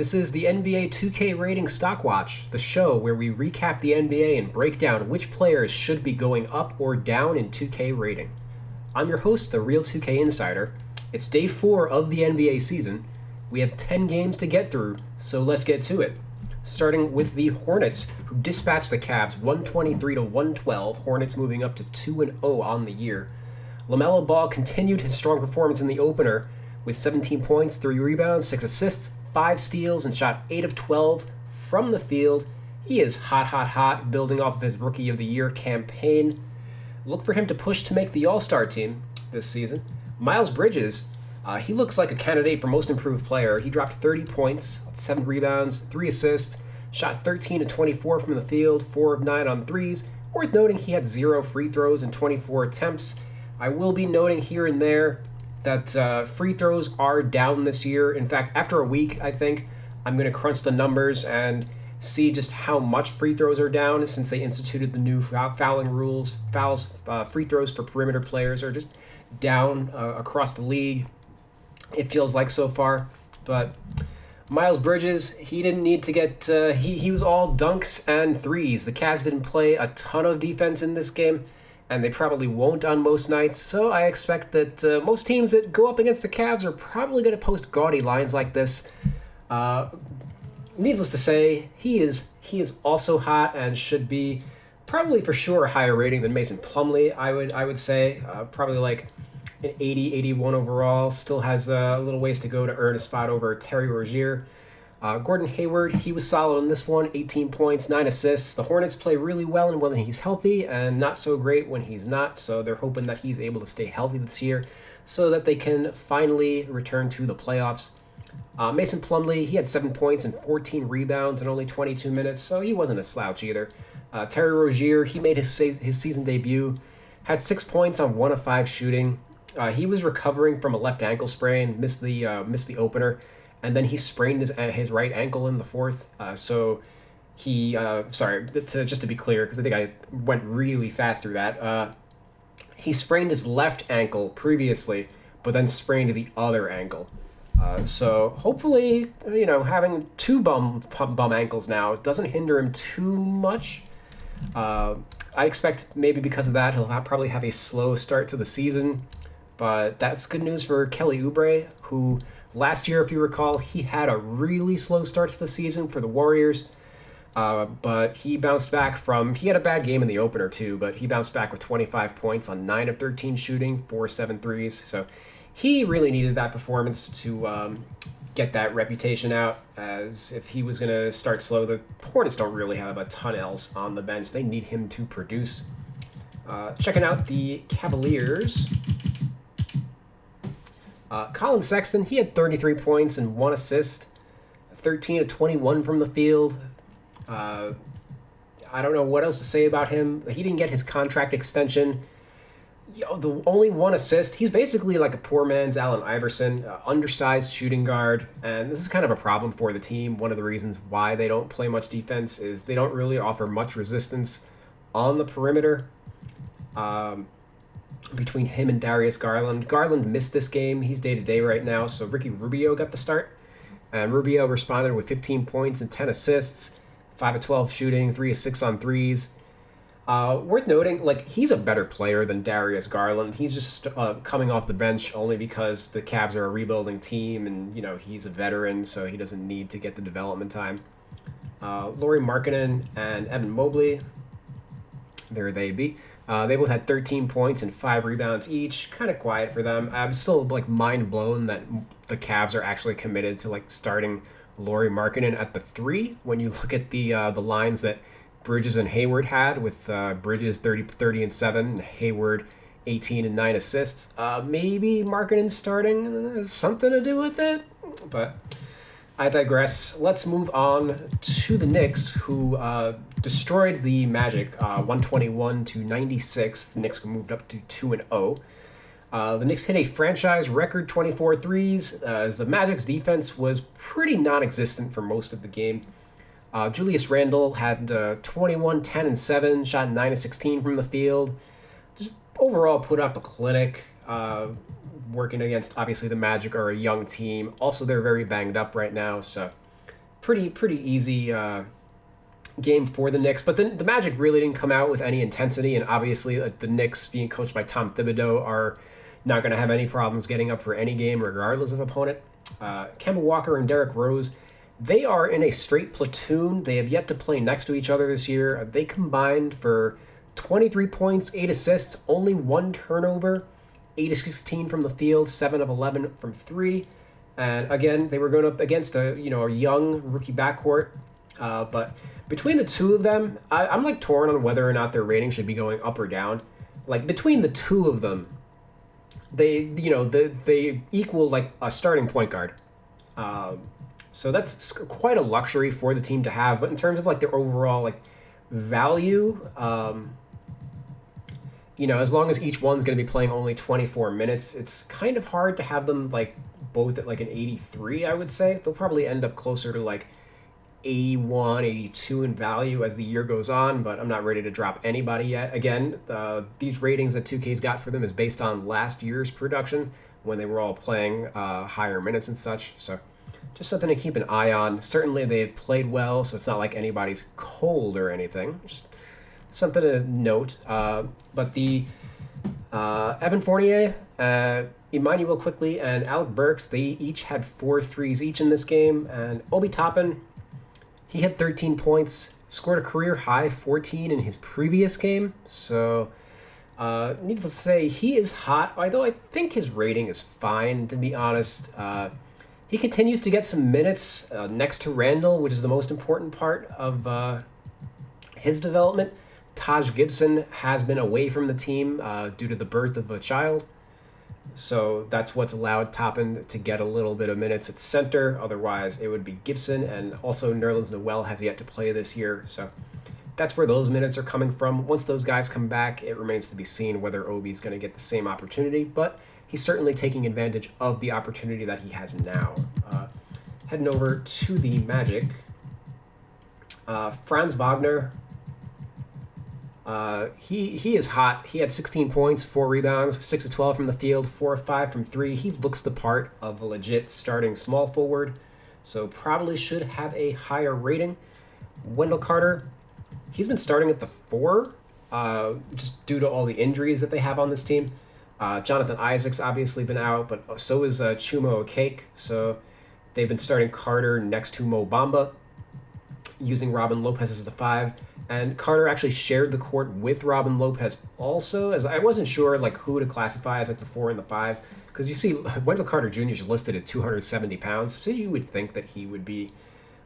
This is the NBA 2K Rating Stock Watch, the show where we recap the NBA and break down which players should be going up or down in 2K rating. I'm your host, the Real 2K Insider. It's day 4 of the NBA season. We have 10 games to get through, so let's get to it. Starting with the Hornets, who dispatched the Cavs 123-112, Hornets moving up to 2-0 on the year. LaMelo Ball continued his strong performance in the opener with 17 points, 3 rebounds, 6 assists, 5 steals, and shot 8 of 12 from the field. He is hot, building off of his Rookie of the Year campaign. Look for him to push to make the All-Star team this season. Miles Bridges, he looks like a candidate for Most Improved Player. He dropped 30 points, 7 rebounds, 3 assists, shot 13 of 24 from the field, 4 of 9 on threes. Worth noting he had 0 free throws and 24 attempts. I will be noting here and there that free throws are down this year. In fact, after a week, I think, I'm going to crunch the numbers and see just how much free throws are down since they instituted the new fouling rules. Free throws for perimeter players are just down across the league, it feels like so far. But Miles Bridges, he didn't need to get... he was all dunks and threes. The Cavs didn't play a ton of defense in this game, and they probably won't on most nights. So I expect that most teams that go up against the Cavs are probably going to post gaudy lines like this. Needless to say, he is also hot and should be probably for sure a higher rating than Mason Plumlee. I would say probably like an 80, 81 overall. Still has a little ways to go to earn a spot over Terry Rozier. Gordon Hayward, he was solid on this one, 18 points, 9 assists. The Hornets play really well when he's healthy and not so great when he's not, so they're hoping that he's able to stay healthy this year so that they can finally return to the playoffs. Mason Plumlee, he had 7 points and 14 rebounds in only 22 minutes, so he wasn't a slouch either. Terry Rozier, he made his season debut, had 6 points on 1 of 5 shooting. He was recovering from a left ankle sprain, missed the opener, and then he sprained his right ankle in the fourth. So he, just to be clear, because I think I went really fast through that. He sprained his left ankle previously, but then sprained the other ankle. So hopefully, having 2 bum ankles now doesn't hinder him too much. I expect maybe because of that, he'll probably have a slow start to the season. But that's good news for Kelly Oubre, who last year, if you recall, he had a really slow start to the season for the Warriors. But he bounced back he had a bad game in the opener too, but he bounced back with 25 points on 9 of 13 shooting, 4 of 7 threes. So he really needed that performance to get that reputation out, as if he was going to start slow, the Hornets don't really have a ton else on the bench. They need him to produce. Checking out the Cavaliers. Colin Sexton, he had 33 points and 1 assist, 13 of 21 from the field. I don't know what else to say about him. He didn't get his contract extension. The only 1 assist, he's basically like a poor man's Allen Iverson, undersized shooting guard, and this is kind of a problem for the team. One of the reasons why they don't play much defense is they don't really offer much resistance on the perimeter. Between him and Darius Garland. Garland missed this game. He's day-to-day right now, so Ricky Rubio got the start. And Rubio responded with 15 points and 10 assists, 5 of 12 shooting, 3 of 6 on threes. Worth noting, he's a better player than Darius Garland. He's just coming off the bench only because the Cavs are a rebuilding team, and, he's a veteran, so he doesn't need to get the development time. Lauri Markkanen and Evan Mobley, there they be. They both had 13 points and 5 rebounds each. Kind of quiet for them. I'm still mind blown that the Cavs are actually committed to starting Lauri Markkanen at the 3 when you look at the lines that Bridges and Hayward had, with Bridges 30 and 7, and Hayward 18 and 9 assists. Maybe Markkanen starting has something to do with it, but I digress. Let's move on to the Knicks, who destroyed the Magic 121-96. The Knicks moved up to 2-0. The Knicks hit a franchise record 24 threes, as the Magic's defense was pretty non-existent for most of the game. Julius Randle had 21, 10, and 7, shot 9 of 16 from the field. Just overall put up a clinic. Working against, obviously, the Magic are a young team. Also, they're very banged up right now, so pretty easy game for the Knicks. But then the Magic really didn't come out with any intensity, and obviously the Knicks, being coached by Tom Thibodeau, are not going to have any problems getting up for any game, regardless of opponent. Kemba Walker and Derrick Rose, they are in a straight platoon. They have yet to play next to each other this year. They combined for 23 points, 8 assists, only 1 turnover, 8 of 16 from the field, 7 of 11 from 3. And again, they were going up against a young rookie backcourt. But between the two of them, I'm like torn on whether or not their rating should be going up or down. Like between the two of them, they equal like a starting point guard. So that's quite a luxury for the team to have. But in terms of like their overall like value, as long as each one's going to be playing only 24 minutes, it's kind of hard to have them like both at like an 83, I would say. They'll probably end up closer to like 81, 82 in value as the year goes on, but I'm not ready to drop anybody yet. Again, these ratings that 2K's got for them is based on last year's production when they were all playing higher minutes and such. So just something to keep an eye on. Certainly they've played well, so it's not like anybody's cold or anything. Just something to note. But the Evan Fournier, Emmanuel Quickly, and Alec Burks, they each had 4 threes each in this game. And Obi Toppin, he hit 13 points, scored a career high 14 in his previous game. So, needless to say, he is hot, although I think his rating is fine, to be honest. He continues to get some minutes next to Randall, which is the most important part of his development. Taj Gibson has been away from the team due to the birth of a child. So that's what's allowed Toppin to get a little bit of minutes at center. Otherwise, it would be Gibson, and also Nerlens Noel has yet to play this year. So that's where those minutes are coming from. Once those guys come back, it remains to be seen whether Obi's going to get the same opportunity, but he's certainly taking advantage of the opportunity that he has now. Heading over to the Magic. Franz Wagner, he is hot. He had 16 points, 4 rebounds, 6 of 12 from the field, 4 of 5 from 3. He looks the part of a legit starting small forward, so probably should have a higher rating. Wendell Carter, he's been starting at the 4, just due to all the injuries that they have on this team. Jonathan Isaac's obviously been out, but so is Chuma Okeke. So they've been starting Carter next to Mo Bamba, using Robin Lopez as the 5. And Carter actually shared the court with Robin Lopez also, as I wasn't sure like who to classify as like the 4 and the 5, because you see Wendell Carter Jr. is listed at 270 pounds, so you would think that he would be,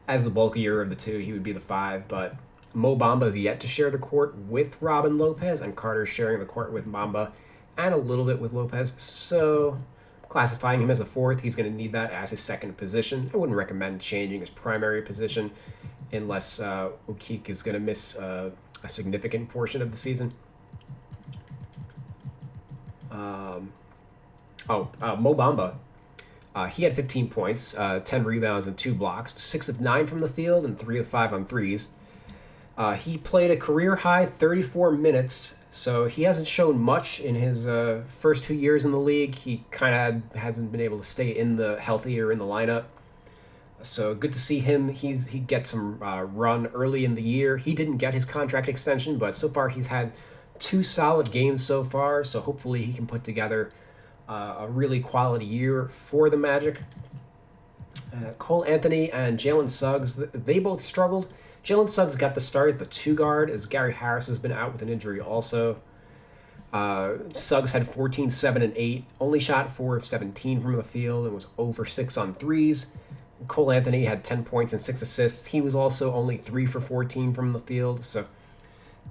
as the bulkier of the two, he would be the 5, but Mo Bamba is yet to share the court with Robin Lopez, and Carter's sharing the court with Bamba and a little bit with Lopez, so classifying him as a 4th, he's going to need that as his second position. I wouldn't recommend changing his primary position unless Okeke is going to miss a significant portion of the season. Mo Bamba, he had 15 points, 10 rebounds, and 2 blocks, 6 of 9 from the field, and 3 of 5 on threes. He played a career-high 34 minutes, so he hasn't shown much in his first 2 years in the league. He kind of hasn't been able to stay healthy or in the lineup. So good to see him. He gets some run early in the year. He didn't get his contract extension, but so far he's had 2 solid games so far. So hopefully he can put together a really quality year for the Magic. Cole Anthony and Jalen Suggs, they both struggled. Jalen Suggs got the start at the 2 guard as Gary Harris has been out with an injury also. Suggs had 14, 7, and 8. Only shot 4 of 17 from the field and was 0 for 6 on threes. Cole Anthony had 10 points and 6 assists. He was also only 3 for 14 from the field. So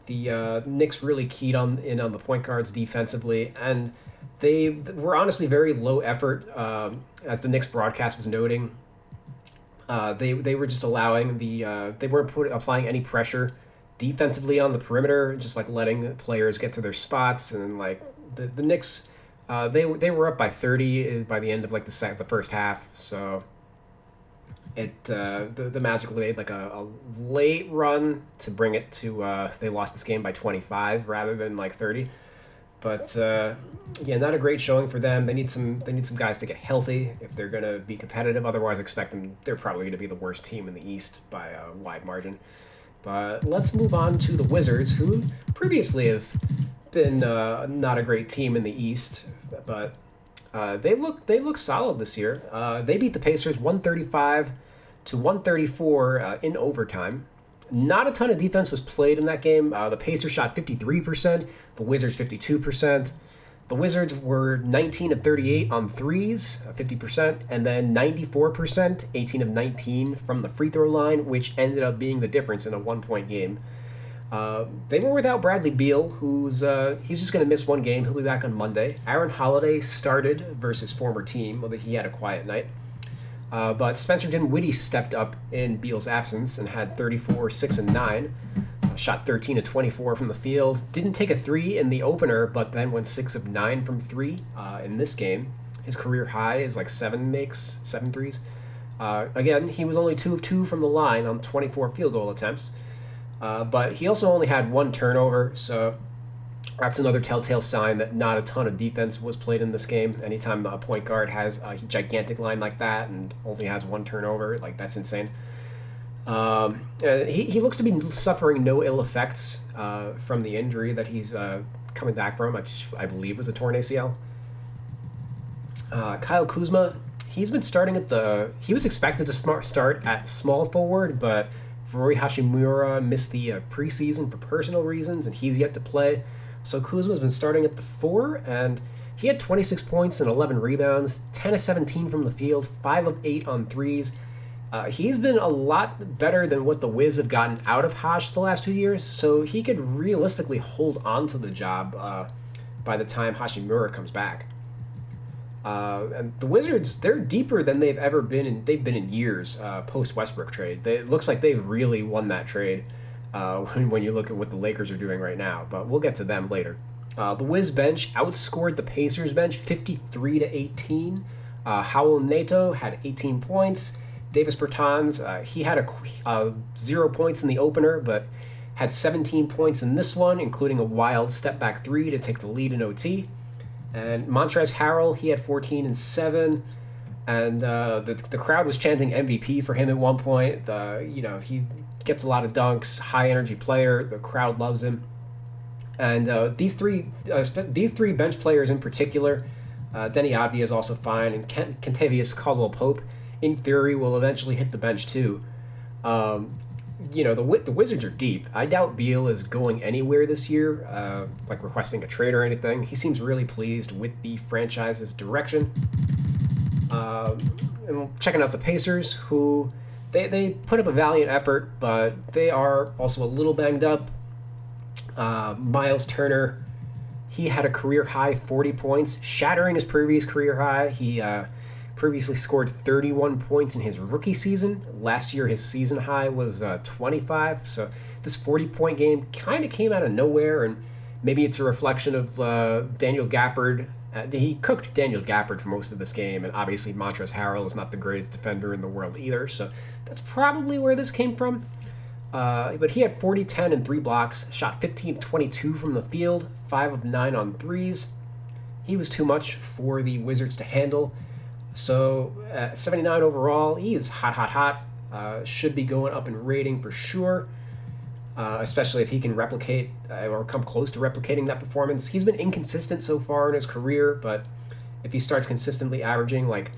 the Knicks really keyed in on the point guards defensively, and they were honestly very low effort, as the Knicks broadcast was noting. They were just allowing they weren't applying any pressure defensively on the perimeter, just like letting players get to their spots, and like the Knicks, they were up by 30 by the end of like the first half. So the Magic made like a late run to bring it to they lost this game by 25 rather than like 30. But yeah, not a great showing for them. They need some guys to get healthy if they're going to be competitive. Otherwise, expect them. They're probably going to be the worst team in the East by a wide margin. But let's move on to the Wizards, who previously have been not a great team in the East, but they look solid this year. They beat the Pacers 135 to 134 in overtime. Not a ton of defense was played in that game. The Pacers shot 53%, the Wizards 52%. The Wizards were 19 of 38 on threes, 50%, and then 94%, 18 of 19 from the free throw line, which ended up being the difference in a 1-point game. They were without Bradley Beal, he's just going to miss one game. He'll be back on Monday. Aaron Holiday started versus former team, although he had a quiet night. But Spencer Dinwiddie stepped up in Beal's absence and had 34, 6, and 9. Shot 13 of 24 from the field. Didn't take a 3 in the opener, but then went 6 of 9 from 3 in this game. His career high is like 7 threes. Again, he was only 2 of 2 from the line on 24 field goal attempts. But he also only had 1 turnover, so that's another telltale sign that not a ton of defense was played in this game. Anytime a point guard has a gigantic line like that and only has 1 turnover, like that's insane. He looks to be suffering no ill effects from the injury that he's coming back from, which I believe was a torn ACL. Kyle Kuzma, he's been starting he was expected to start at small forward, but Rory Hashimura missed the preseason for personal reasons, and he's yet to play. So Kuzma's been starting at the 4, and he had 26 points and 11 rebounds, 10 of 17 from the field, 5 of 8 on threes. He's been a lot better than what the Wiz have gotten out of Hash the last 2 years, so he could realistically hold on to the job by the time Hashimura comes back. And the Wizards, they're deeper than they've ever been they've been in years post Westbrook trade. It looks like they've really won that trade when you look at what the Lakers are doing right now, but we'll get to them later. The Wiz bench outscored the Pacers bench 53 to 18. Howell Neto had 18 points. Davis Bertans, he had 0 points in the opener, but had 17 points in this one, including a wild step back 3 to take the lead in OT. And Montrezl Harrell, he had 14 and 7, and the crowd was chanting MVP for him at one point. He gets a lot of dunks, high energy player. The crowd loves him. And these three bench players in particular, Denny Avdia is also fine, and Kentavious Caldwell-Pope, in theory, will eventually hit the bench too. The Wizards are deep. I doubt Beal is going anywhere this year, like requesting a trade or anything. He seems really pleased with the franchise's direction. And checking out the Pacers, who they put up a valiant effort, but they are also a little banged up. Miles Turner, he had a career high 40 points, shattering his previous career high. He previously scored 31 points in his rookie season. Last year, his season high was 25. So this 40-point game kind of came out of nowhere, and maybe it's a reflection of Daniel Gafford. He cooked Daniel Gafford for most of this game, and obviously Montrezl Harrell is not the greatest defender in the world either, so that's probably where this came from. But he had 40, 10, and 3 blocks, shot 15 22 from the field, 5 of 9 on threes. He was too much for the Wizards to handle. So at 79 overall, he is hot. Should be going up in rating for sure, especially if he can replicate or come close to replicating that performance. He's been inconsistent so far in his career, but if he starts consistently averaging like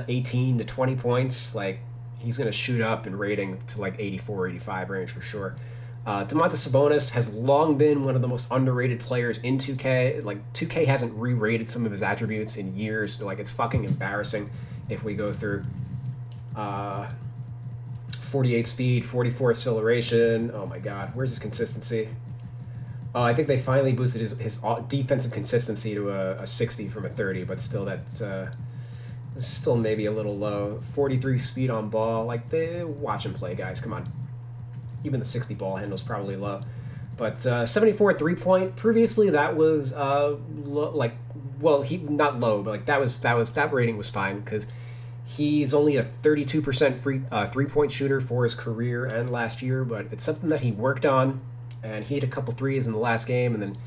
18 to 20 points, like he's going to shoot up in rating to like 84, 85 range for sure. Damonte Sabonis has long been one of the most underrated players in 2K. Like 2K hasn't re-rated some of his attributes in years. Like it's fucking embarrassing if we go through 48 speed, 44 acceleration. Oh my god, where's his consistency? Oh, I think they finally boosted his defensive consistency to a 60 from a 30, but still that's still maybe a little low. 43 speed on ball. Like watch him play, guys. Come on. Even the 60 ball handle is probably low. But 74 3-point. Previously, that was not low, but like that rating was fine because he's only a 32% free 3-point shooter for his career and last year. But it's something that he worked on, and he hit a couple threes in the last game, and then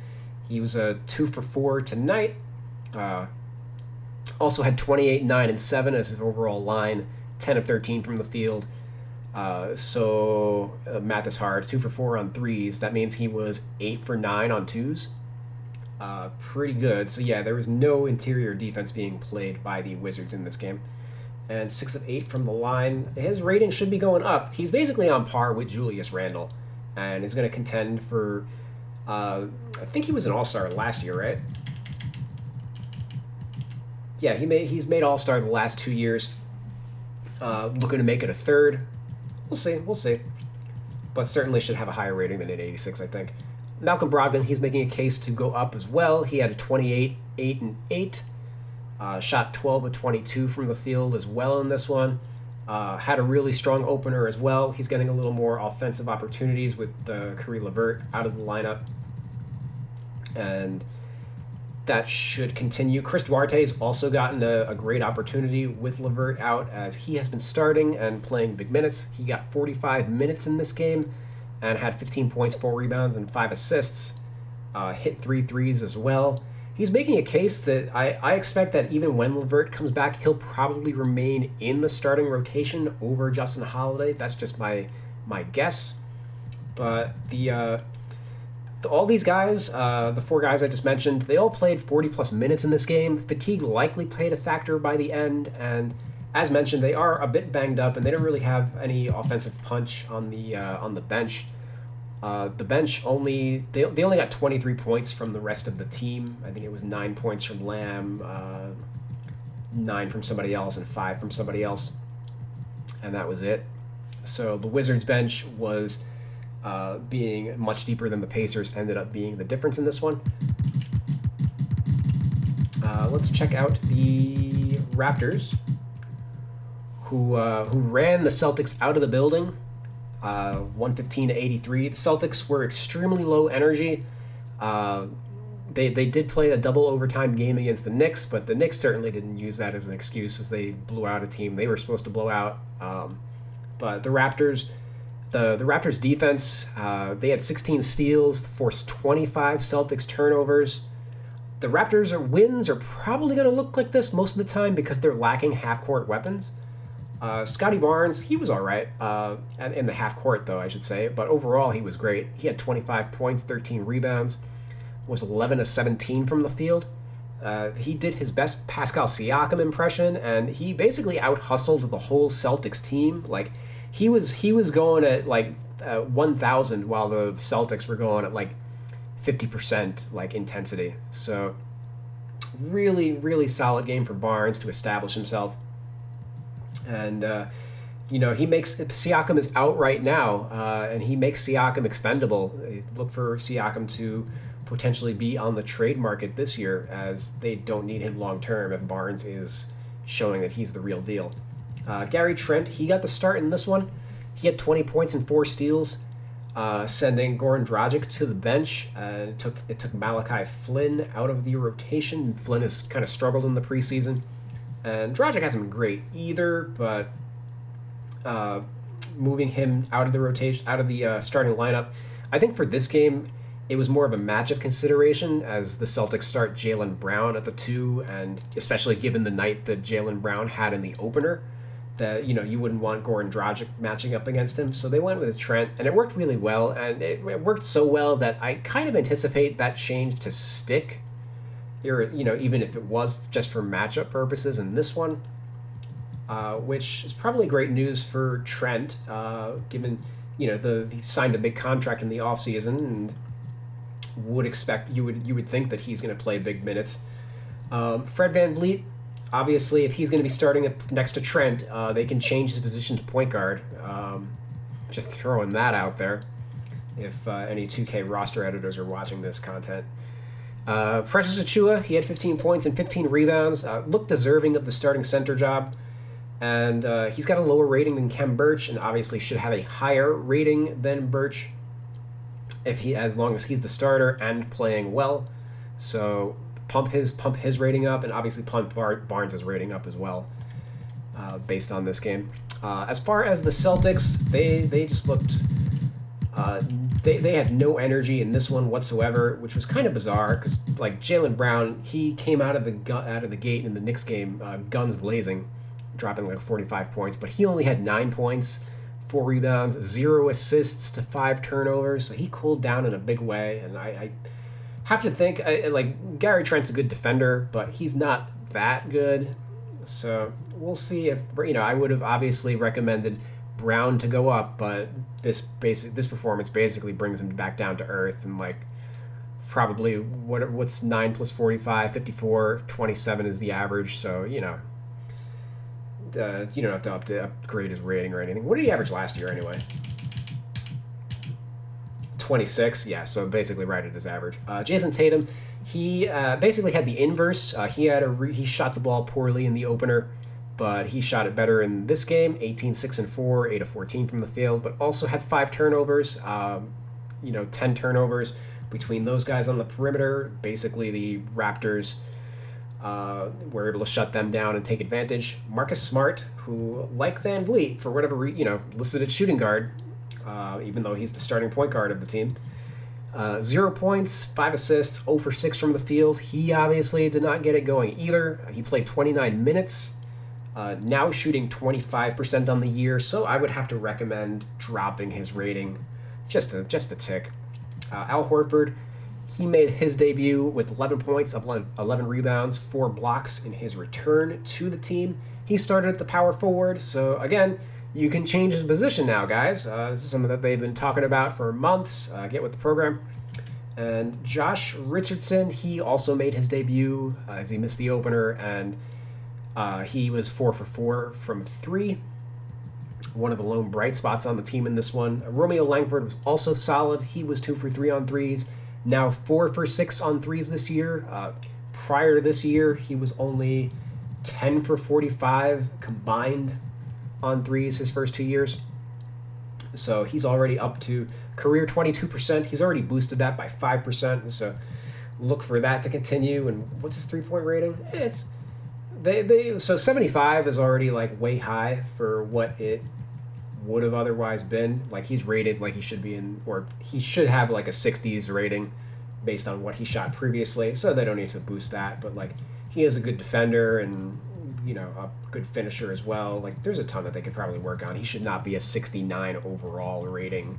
He was a 2 for 4 tonight. Also had 28, 9, and 7 as his overall line, 10 of 13 from the field. Math is hard. 2 for 4 on threes. That means he was 8 for 9 on twos. Pretty good. So yeah, there was no interior defense being played by the Wizards in this game. And 6 of 8 from the line. His rating should be going up. He's basically on par with Julius Randle, and is going to contend for. I think he was an All-Star last year, right? Yeah, he's made All-Star the last 2 years. Looking to make it a third. We'll see. But certainly should have a higher rating than an 86, I think. Malcolm Brogdon, he's making a case to go up as well. He had a 28, 8, and 8. Shot 12 of 22 from the field as well in this one. Had a really strong opener as well. He's getting a little more offensive opportunities with Caris LeVert out of the lineup. And that should continue. Chris Duarte has also gotten a great opportunity with LeVert out, as he has been starting and playing big minutes. He got 45 minutes in this game and had 15 points, 4 rebounds, and 5 assists. Hit 3 threes as well. He's making a case that I expect that even when LeVert comes back, he'll probably remain in the starting rotation over Justin Holiday. That's just my guess. But all these guys, the 4 guys I just mentioned, they all played 40-plus minutes in this game. Fatigue likely played a factor by the end, and as mentioned, they are a bit banged up, and they don't really have any offensive punch on the bench. The bench only they only got 23 points from the rest of the team. I think it was 9 points from Lamb, 9 from somebody else, and 5 from somebody else, and that was it. So the Wizards bench was being much deeper than the Pacers ended up being the difference in this one. Let's check out the Raptors, who ran the Celtics out of the building. 115 to 83. The Celtics were extremely low energy. They did play a double overtime game against the Knicks, but the Knicks certainly didn't use that as an excuse, as they blew out a team they were supposed to blow out. But the Raptors, the Raptors defense, they had 16 steals, forced 25 Celtics turnovers. The Raptors' wins are probably going to look like this most of the time because they're lacking half-court weapons. Scottie Barnes, he was all right in the half court, though, I should say. But overall, he was great. He had 25 points, 13 rebounds, was 11 of 17 from the field. He did his best Pascal Siakam impression, and he basically out-hustled the whole Celtics team. Like, he was going at, 1,000 while the Celtics were going at, 50%, intensity. So, really, really solid game for Barnes to establish himself. And, he makes Siakam is out right now, and he makes Siakam expendable. Look for Siakam to potentially be on the trade market this year, as they don't need him long term if Barnes is showing that he's the real deal. Gary Trent, he got the start in this one. He had 20 points and 4 steals, sending Goran Dragic to the bench. It took Malachi Flynn out of the rotation. Flynn has kind of struggled in the preseason. And Dragic hasn't been great either, but moving him out of the rotation, out of the starting lineup, I think for this game, it was more of a matchup consideration, as the Celtics start Jaylen Brown at the 2, and especially given the night that Jaylen Brown had in the opener, that you wouldn't want Goran Dragic matching up against him. So they went with Trent, and it worked really well, and it worked so well that I kind of anticipate that change to stick. Even if it was just for matchup purposes in this one, which is probably great news for Trent, given he signed a big contract in the offseason, and you would think that he's going to play big minutes. Fred VanVleet, obviously, if he's going to be starting next to Trent, they can change his position to point guard. Just throwing that out there, if any 2K roster editors are watching this content. Precious Achiuwa, he had 15 points and 15 rebounds, looked deserving of the starting center job, and he's got a lower rating than Khem Birch, and obviously should have a higher rating than Birch as long as he's the starter and playing well. So pump his rating up, and obviously pump Barnes' rating up as well, based on this game. As far as the Celtics, they just looked Uh, they had no energy in this one whatsoever, which was kind of bizarre because like Jaylen Brown, he came out of the gate in the Knicks game, guns blazing, dropping like 45 points, but he only had 9 points, 4 rebounds, 0 assists to 5 turnovers. So he cooled down in a big way, and I have to think like Gary Trent's a good defender, but he's not that good. So we'll see if I would have obviously recommended Brown to go up, but this performance basically brings him back down to earth, and like probably what's 9 plus 45, 54, 27 is the average. So you don't have to upgrade his rating or anything. What did he average last year anyway? 26, yeah. So basically right at his average. Jason Tatum, he basically had the inverse. He shot the ball poorly in the opener, but he shot it better in this game. 18, 6, and 4, 8 of 14 from the field, but also had 5 turnovers. 10 turnovers between those guys on the perimeter. Basically, the Raptors were able to shut them down and take advantage. Marcus Smart, who, like Van Vliet, for whatever listed at shooting guard, even though he's the starting point guard of the team. 0 points, 5 assists, 0 for 6 from the field. He obviously did not get it going either. He played 29 minutes. Now shooting 25% on the year, so I would have to recommend dropping his rating just a tick. Al Horford, he made his debut with 11 points, 11 rebounds, 4 blocks in his return to the team. He started at the power forward, so again, you can change his position now, guys. This is something that they've been talking about for months. Get with the program. And Josh Richardson, he also made his debut as he missed the opener, and he was 4 for 4 from 3. One of the lone bright spots on the team in this one. Romeo Langford was also solid. He was 2 for 3 on threes. Now 4 for 6 on threes this year. Prior to this year, he was only 10 for 45 combined on threes his first 2 years. So he's already up to career 22%. He's already boosted that by 5%. So look for that to continue. And what's his 3-point rating? So 75 is already like way high for what it would have otherwise been. Like he's rated like he should be or he should have like a 60s rating based on what he shot previously. So they don't need to boost that, but like he is a good defender and a good finisher as well. Like there's a ton that they could probably work on. He should not be a 69 overall rating.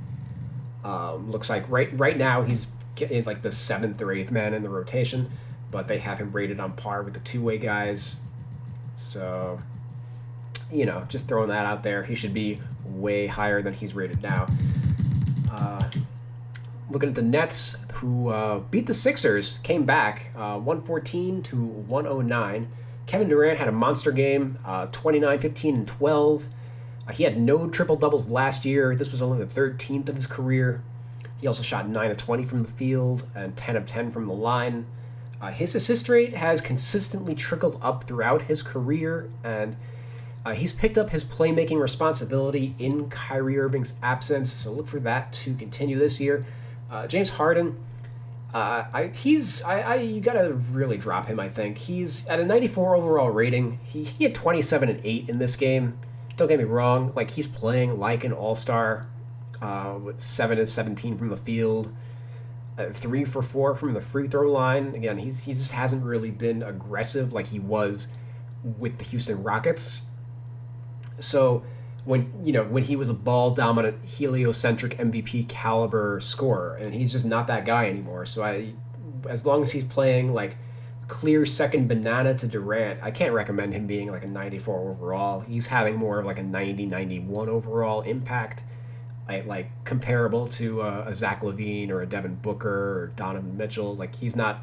Looks like right now he's like the 7th or 8th man in the rotation, but they have him rated on par with the two-way guys. So, just throwing that out there. He should be way higher than he's rated now. Looking at the Nets, who beat the Sixers, came back 114 to 109. Kevin Durant had a monster game, 29, 15, and 12. He had no triple-doubles last year. This was only the 13th of his career. He also shot 9 of 20 from the field and 10 of 10 from the line. His assist rate has consistently trickled up throughout his career, and he's picked up his playmaking responsibility in Kyrie Irving's absence, so look for that to continue this year. James Harden, you gotta really drop him, I think. He's at a 94 overall rating. He had 27 and 8 in this game. Don't get me wrong, like he's playing like an all-star with 7 of 17 from the field. 3 for 4 from the free throw line. Again, he just hasn't really been aggressive like he was with the Houston Rockets. So when he was a ball dominant, heliocentric MVP caliber scorer, and he's just not that guy anymore. So as long as he's playing like clear second banana to Durant, I can't recommend him being like a 94 overall. He's having more of like a 90, 91 overall impact. Like comparable to a Zach Levine or a Devin Booker or Donovan Mitchell. Like he's not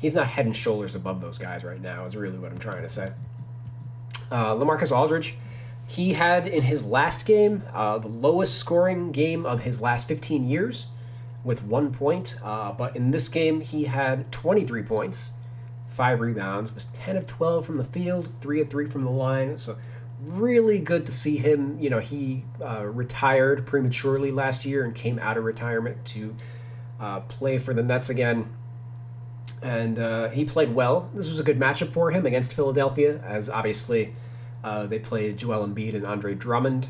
head and shoulders above those guys right now is really what I'm trying to say. Lamarcus Aldridge, he had in his last game the lowest scoring game of his last 15 years with 1 point. But in this game he had 23 points, 5 rebounds, was 10 of 12 from the field, 3 of 3 from the line. So really good to see him. He retired prematurely last year and came out of retirement to play for the Nets again. And he played well. This was a good matchup for him against Philadelphia, as obviously they played Joel Embiid and Andre Drummond.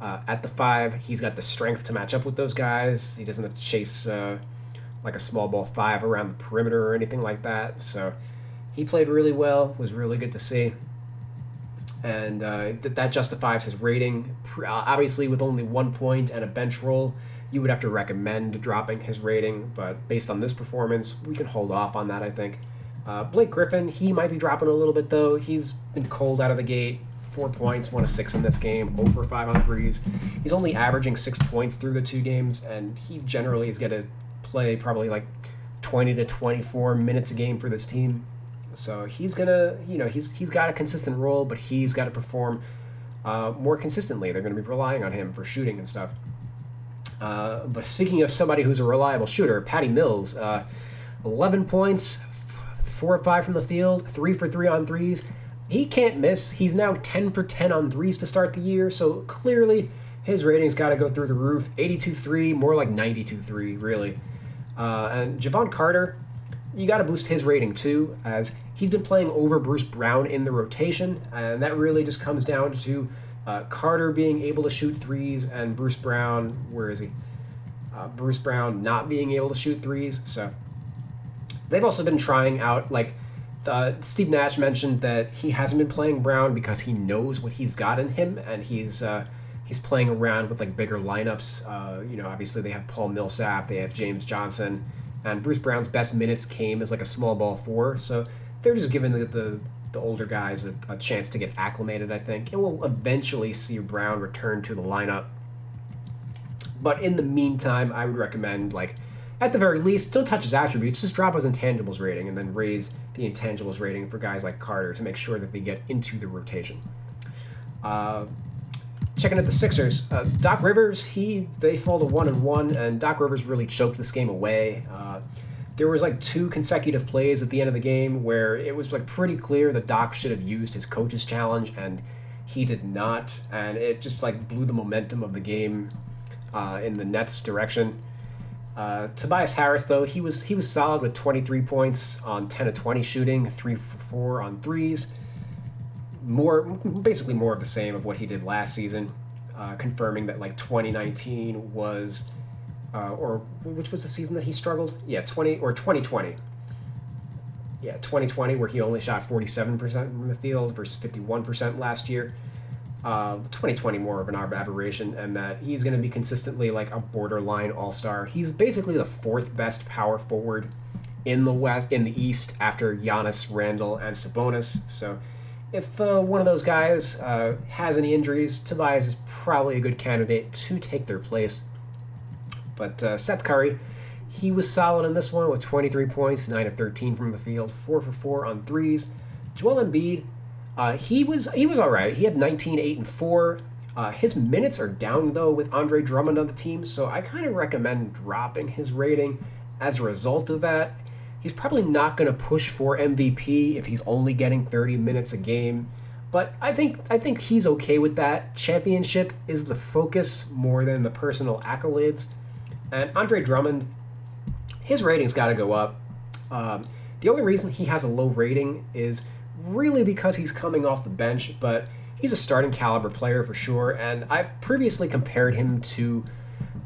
At the 5, he's got the strength to match up with those guys. He doesn't have to chase like a small ball 5 around the perimeter or anything like that. So he played really well, was really good to see. And that justifies his rating. Obviously, with only 1 point and a bench roll, you would have to recommend dropping his rating. But based on this performance, we can hold off on that, I think. Blake Griffin, he might be dropping a little bit, though. He's been cold out of the gate. 4 points, 1 of 6 in this game, 0 for 5 on threes. He's only averaging 6 points through the 2 games, and he generally is going to play probably like 20 to 24 minutes a game for this team. So he's gonna, he's got a consistent role, but he's got to perform more consistently. They're going to be relying on him for shooting and stuff. But speaking of somebody who's a reliable shooter, Patty Mills, 11 points, 4 of 5 from the field, 3 for 3 on threes. He can't miss. He's now 10 for 10 on threes to start the year, so clearly his rating's got to go through the roof. 82-3, more like 92-3, really. And Javon Carter, you got to boost his rating too, as he's been playing over Bruce Brown in the rotation, and that really just comes down to Carter being able to shoot threes and Bruce Brown, where is he? Bruce Brown not being able to shoot threes. So they've also been trying out, like, Steve Nash mentioned that he hasn't been playing Brown because he knows what he's got in him, and he's playing around with like bigger lineups. Obviously they have Paul Millsap, they have James Johnson, and Bruce Brown's best minutes came as like a small ball 4. So they're just giving the older guys a chance to get acclimated, I think, and we'll eventually see Brown return to the lineup. But in the meantime, I would recommend, like, at the very least, don't touch his attributes, just drop his intangibles rating and then raise the intangibles rating for guys like Carter to make sure that they get into the rotation. Checking at the Sixers, Doc Rivers, they fall to 1-1, and Doc Rivers really choked this game away. There was like 2 consecutive plays at the end of the game where it was like pretty clear that Doc should have used his coach's challenge, and he did not, and it just like blew the momentum of the game in the Nets' direction. Tobias Harris, though, he was solid with 23 points on 10 of 20 shooting, 3 for 4 on threes. Basically more of the same of what he did last season, confirming that like 2019 was, or which was the season that he struggled? Yeah, 2020. Yeah, 2020, where he only shot 47% from the field versus 51% last year. 2020 more of an aberration, and that he's going to be consistently like a borderline all-star. He's basically the 4th best power forward in the East after Giannis, Randle, and Sabonis. So if one of those guys has any injuries, Tobias is probably a good candidate to take their place. But Seth Curry, he was solid in this one with 23 points, 9 of 13 from the field, 4 for 4 on threes. Joel Embiid, he was all right. He had 19, 8, and 4. His minutes are down, though, with Andre Drummond on the team, so I kind of recommend dropping his rating as a result of that. He's probably not going to push for MVP if he's only getting 30 minutes a game, but I think he's okay with that. Championship is the focus more than the personal accolades. And Andre Drummond, his rating's got to go up. The only reason he has a low rating is really because he's coming off the bench, but he's a starting caliber player for sure, and I've previously compared him to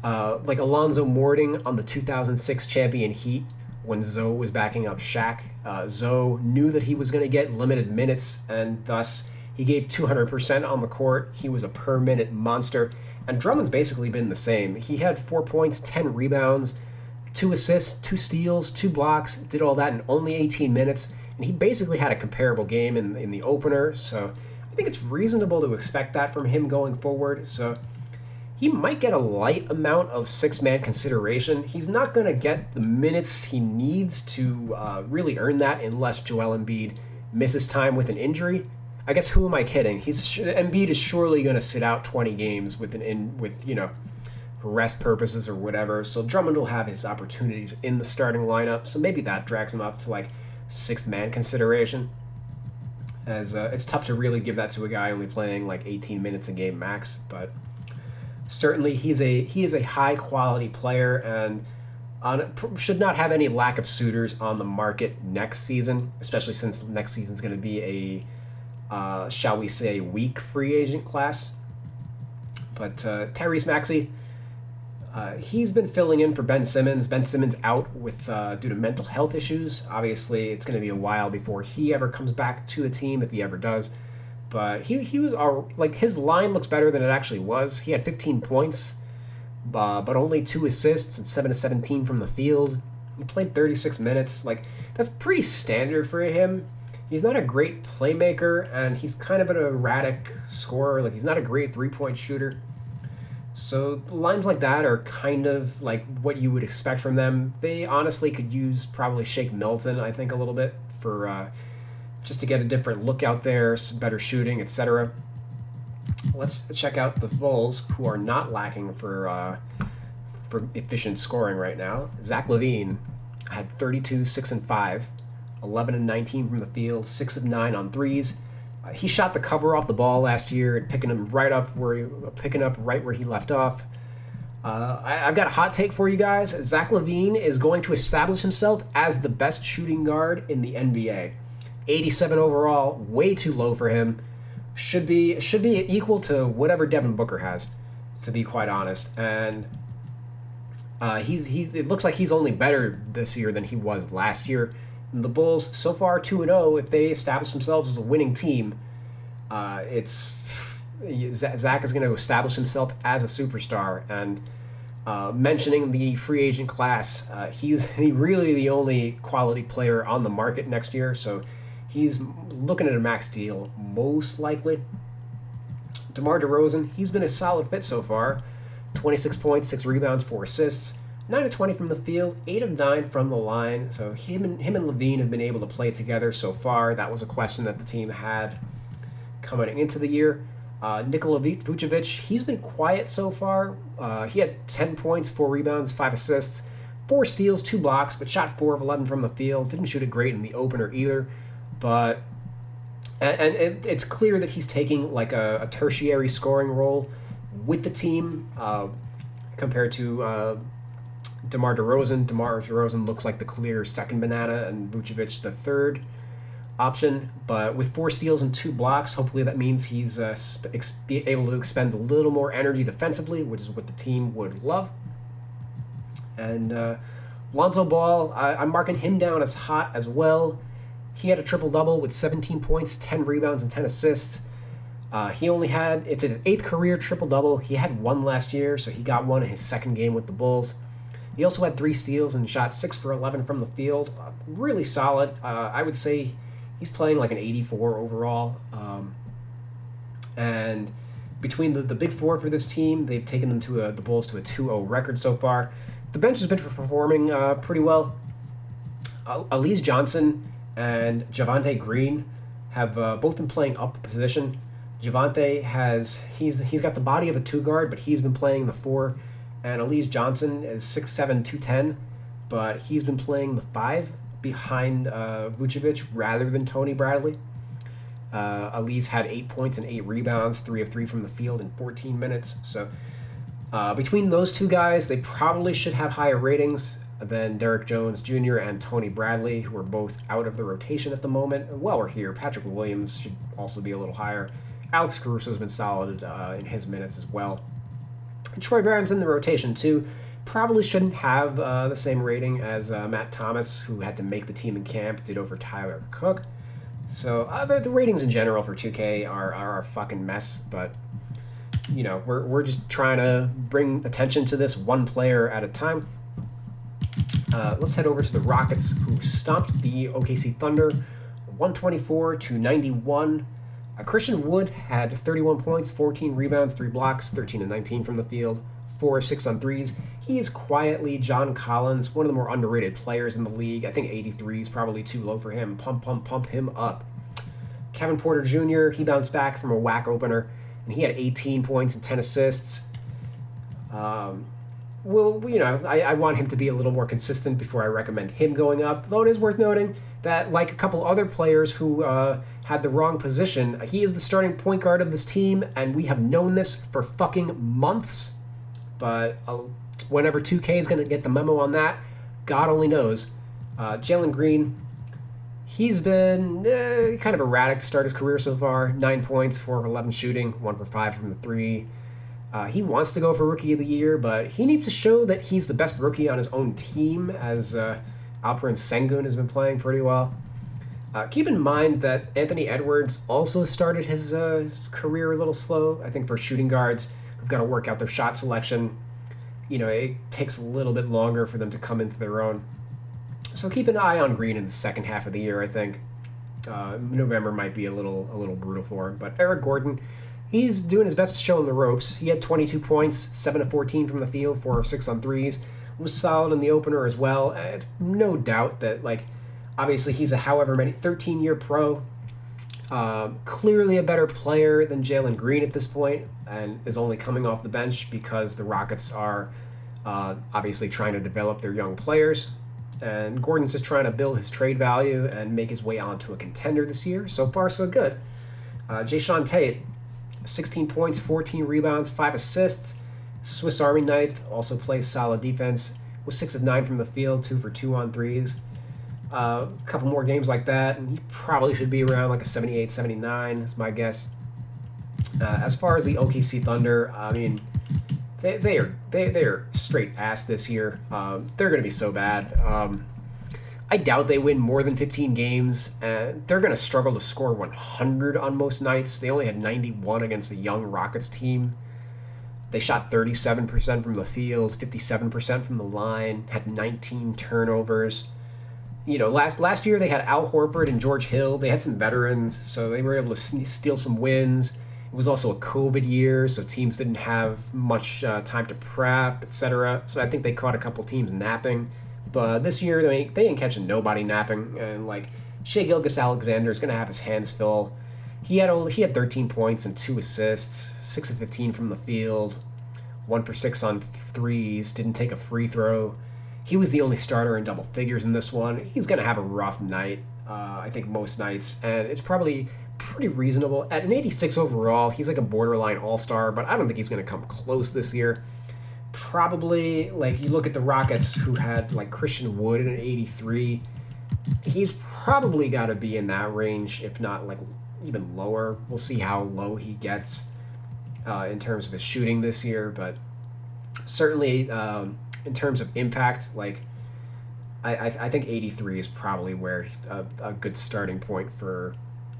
like Alonzo Mourning on the 2006 champion Heat when Zoe was backing up Shaq. Zoe knew that he was going to get limited minutes, and thus he gave 200% on the court. He was a per-minute monster, and Drummond's basically been the same. He had 4 points, 10 rebounds, 2 assists, 2 steals, 2 blocks, did all that in only 18 minutes, and he basically had a comparable game in the opener, so I think it's reasonable to expect that from him going forward. So he might get a light amount of 6-man consideration. He's not going to get the minutes he needs to really earn that unless Joel Embiid misses time with an injury. I guess, who am I kidding? Embiid is surely going to sit out 20 games with for rest purposes or whatever. So Drummond will have his opportunities in the starting lineup. So maybe that drags him up to like 6th-man consideration, as it's tough to really give that to a guy only playing like 18 minutes a game max. But certainly he is a high-quality player, and should not have any lack of suitors on the market next season, especially since next season's going to be a, shall we say, weak free agent class. But Tyrese Maxey, he's been filling in for Ben Simmons. Ben Simmons out with due to mental health issues. Obviously, it's going to be a while before he ever comes back to a team, if he ever does. But he was like, his line looks better than it actually was. He had 15 points, but only 2 assists and 7 to 17 from the field. He played 36 minutes. Like, that's pretty standard for him. He's not a great playmaker, and he's kind of an erratic scorer. Like, he's not a great 3-point shooter. So lines like that are kind of like what you would expect from them. They honestly could use probably Shake Milton, I think, a little bit for just to get a different look out there, some better shooting, etc. Let's check out the Bulls, who are not lacking for efficient scoring right now. Zach LaVine had 32, 6 and 5, 11 and 19 from the field, 6 of 9 on threes. He shot the cover off the ball last year and picking up right where he left off. I've got a hot take for you guys. Zach LaVine is going to establish himself as the best shooting guard in the NBA. 87 overall, way too low for him. Should be equal to whatever Devin Booker has, to be quite honest. And it looks like he's only better this year than he was last year. And the Bulls, so far 2-0, if they establish themselves as a winning team, Zach is going to establish himself as a superstar. And mentioning the free agent class, he's really the only quality player on the market next year, so he's looking at a max deal, most likely. DeMar DeRozan, he's been a solid fit so far. 26 points, 6 rebounds, 4 assists. 9 of 20 from the field, 8 of 9 from the line. So him and Levine have been able to play together so far. That was a question that the team had coming into the year. Nikola Vujovic, he's been quiet so far. He had 10 points, 4 rebounds, 5 assists, 4 steals, 2 blocks, but shot 4 of 11 from the field. Didn't shoot it great in the opener either. But it's clear that he's taking like a tertiary scoring role with the team compared to DeMar DeRozan. DeMar DeRozan looks like the clear second banana, and Vujovic the third option. But with 4 steals and 2 blocks, hopefully that means he's able to expend a little more energy defensively, which is what the team would love. And Lonzo Ball, I'm marking him down as hot as well. He had a triple-double with 17 points, 10 rebounds, and 10 assists. It's his 8th career triple-double. He had 1 last year, so he got 1 in his second game with the Bulls. He also had 3 steals and shot 6 for 11 from the field. Really solid. I would say he's playing like an 84 overall. And between the big four for this team, they've taken them to the Bulls to a 2-0 record so far. The bench has been performing pretty well. Elise Johnson and Javonte Green have both been playing up the position. Javonte he's got the body of a 2 guard, but he's been playing the 4. And Elise Johnson is 6'7", 210, but he's been playing the 5 behind Vujovic rather than Tony Bradley. Elise had 8 points and 8 rebounds, 3 of 3 from the field in 14 minutes. So between those 2 guys, they probably should have higher ratings than Derek Jones Jr. and Tony Bradley, who are both out of the rotation at the moment. While we're here, Patrick Williams should also be a little higher. Alex Caruso's been solid in his minutes as well. Troy Brown's in the rotation too. Probably shouldn't have the same rating as Matt Thomas, who had to make the team in camp, did over Tyler Cook. So the ratings in general for 2K are a fucking mess, but you know, we're just trying to bring attention to this one player at a time. Let's head over to the Rockets, who stomped the OKC Thunder 124-91. Christian Wood had 31 points, 14 rebounds, 3 blocks, 13 and 19 from the field, 4 of 6 on threes. He is quietly John Collins, one of the more underrated players in the league. I think 83 is probably too low for him. Pump him up. Kevin Porter Jr., he bounced back from a whack opener, and he had 18 points and 10 assists. Well, you know, I want him to be a little more consistent before I recommend him going up. Though it is worth noting that, like a couple other players who had the wrong position, he is the starting point guard of this team, and we have known this for fucking months. But whenever 2K is going to get the memo on that, God only knows. Jalen Green, he's been kind of erratic to start his career so far. 9 points, 4 of 11 shooting, 1 for 5 from the 3. He wants to go for Rookie of the Year, but he needs to show that he's the best rookie on his own team, as Alperen Sengun has been playing pretty well. Keep in mind that Anthony Edwards also started his career a little slow. I think for shooting guards who've got to work out their shot selection, it takes a little bit longer for them to come into their own. So keep an eye on Green in the second half of the year, I think. November might be a little brutal for him. But Eric Gordon, he's doing his best to show him the ropes. He had 22 points, 7 of 14 from the field, 4 of 6 on threes. Was solid in the opener as well. It's no doubt that, obviously he's a 13-year pro. Clearly a better player than Jalen Green at this point, and is only coming off the bench because the Rockets are obviously trying to develop their young players. And Gordon's just trying to build his trade value and make his way onto a contender this year. So far, so good. Jayshawn Tate, 16 points, 14 rebounds, 5 assists. Swiss Army knife, also plays solid defense. Was 6 of 9 from the field, 2 for 2 on threes. A couple more games like that, and he probably should be around a 78, 79 is my guess. As far as the OKC Thunder, I mean, they are straight ass this year. They're going to be so bad. I doubt they win more than 15 games. They're going to struggle to score 100 on most nights. They only had 91 against the young Rockets team. They shot 37% from the field, 57% from the line, had 19 turnovers. Last year they had Al Horford and George Hill. They had some veterans, so they were able to steal some wins. It was also a COVID year, so teams didn't have much time to prep, etc. So I think they caught a couple teams napping. But this year, they ain't catching nobody napping. And, Shai Gilgeous-Alexander is going to have his hands full. He had 13 points and 2 assists, 6 of 15 from the field, 1 for 6 on threes, didn't take a free throw. He was the only starter in double figures in this one. He's going to have a rough night, I think most nights. And it's probably pretty reasonable. At an 86 overall, he's a borderline all-star, but I don't think he's going to come close this year. Probably, you look at the Rockets who had, Christian Wood at an 83. He's probably got to be in that range, if not, even lower. We'll see how low he gets in terms of his shooting this year, but certainly in terms of impact, I think 83 is probably where a good starting point for,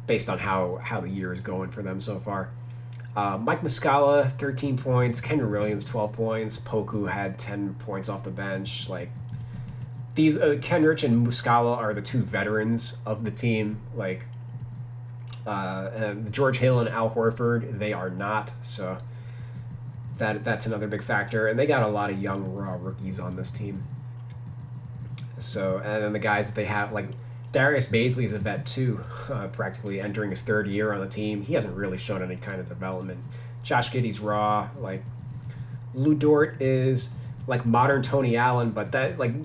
based on how the year is going for them so far. Mike Muscala, 13 points. Kenyon Williams, 12 points. Poku had 10 points off the bench. These Kenrich and Muscala are the two veterans of the team. And George Hill and Al Horford, they are not. So that's another big factor. And they got a lot of young raw rookies on this team. So, and then the guys that they have, Darius Baisley is a vet too, practically entering his 3rd year on the team. He hasn't really shown any kind of development. Josh Giddey's raw. Lou Dort is modern Tony Allen, but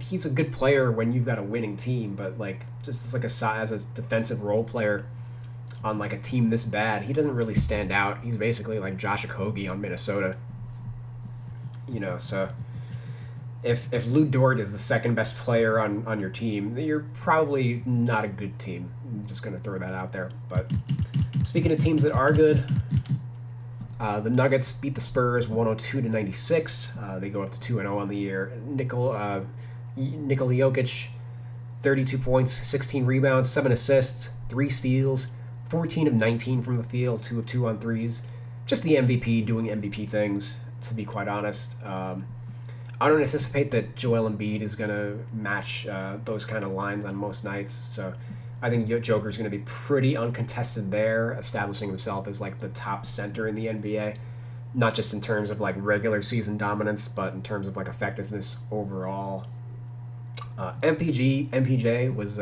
he's a good player when you've got a winning team. But just as a defensive role player on a team this bad, he doesn't really stand out. He's basically Josh Okogie on Minnesota. So. If Lou Dort is the second best player on your team, you're probably not a good team. I'm just going to throw that out there. But speaking of teams that are good, the Nuggets beat the Spurs 102-96. They go up to 2-0 on the year. Nikola Jokic, 32 points, 16 rebounds, 7 assists, 3 steals, 14 of 19 from the field, 2 of 2 on threes. Just the MVP doing MVP things, to be quite honest. I don't anticipate that Joel Embiid is going to match those kind of lines on most nights. So I think Joker's going to be pretty uncontested there, establishing himself as the top center in the NBA, not just in terms of regular season dominance, but in terms of effectiveness overall. MPJ was